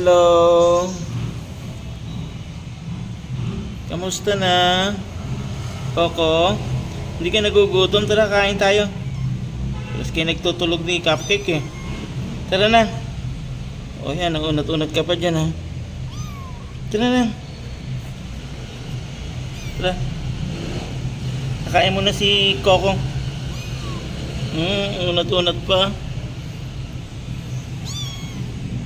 Hello. Kamusta na? Coco? Hindi ka nagugutom? Tara, kain tayo. Tapos kayo nagtutulog ni Cupcake eh. Tara na. O yan, naunat-unat ka pa dyan ha. Tara na. Tara. Nakain mo na si Coco. Unat-unat pa.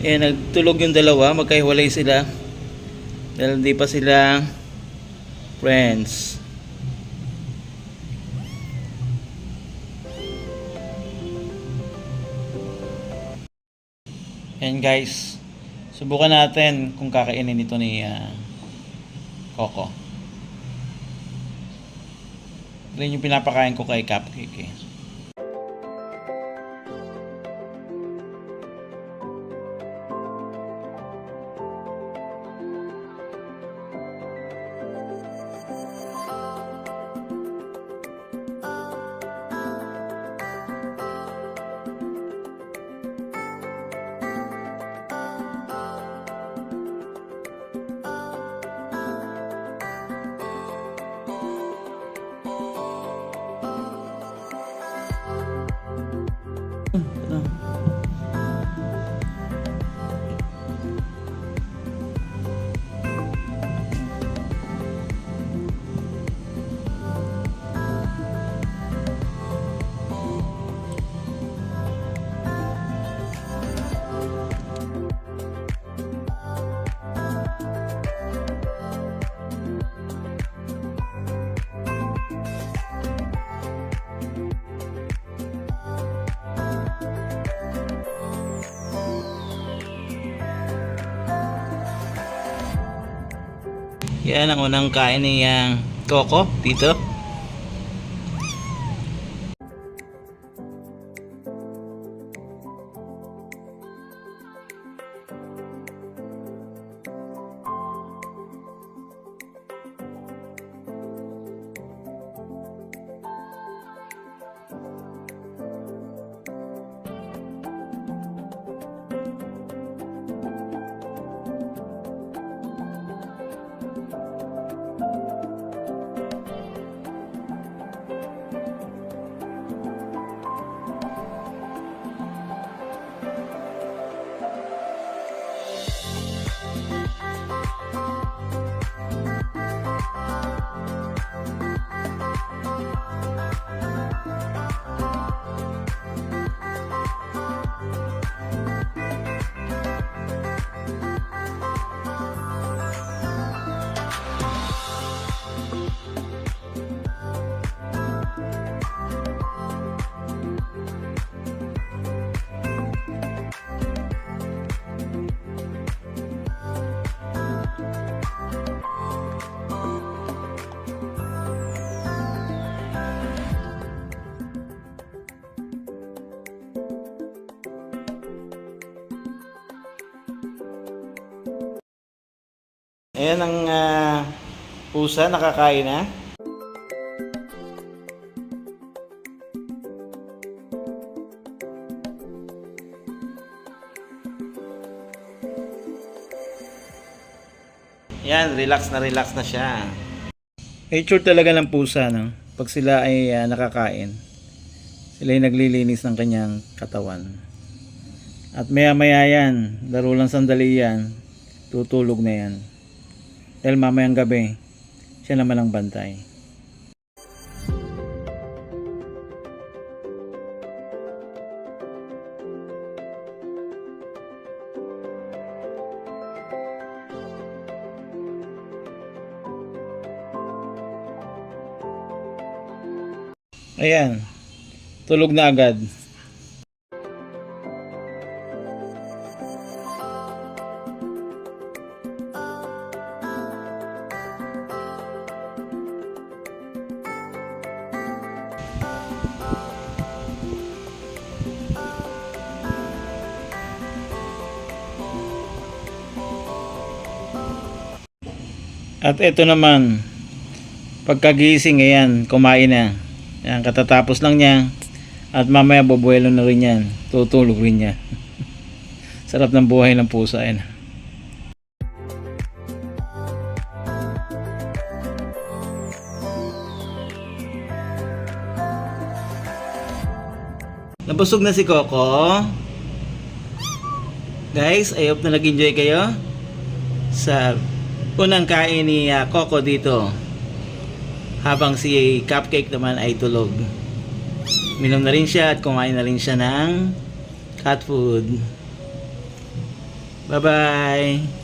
Eh, nagtulog yung dalawa, magkahiwalay sila. Dahil hindi pa sila friends. Yan guys. Subukan natin kung kakainin ito ni Coco. Yan yung pinapakain ko kay Cupcake eh. Yan ang unang kain ni Coco dito. Ayan ang pusa, nakakain na. Ayan, relax na siya. Nature talaga ng pusa, no? Pag sila ay nakakain, sila ay naglilinis ng kanyang katawan. At maya maya yan, laro lang sandali yan, tutulog na yan. Dahil mamayang gabi, siya naman ang bantay. Ayan, tulog na agad. At ito naman, pagkagising, ayan, kumain na. Ayan, katatapos lang niya. At mamaya bubuelo na rin yan. Tutulog rin niya. Sarap ng buhay ng pusa yan. Nabusog na si Coco. Guys, I hope na nag-enjoy kayo sa unang kain ni Coco dito. Habang si Cupcake naman ay tulog. Minom na rin siya at kumain na rin siya ng cat food. Bye-bye!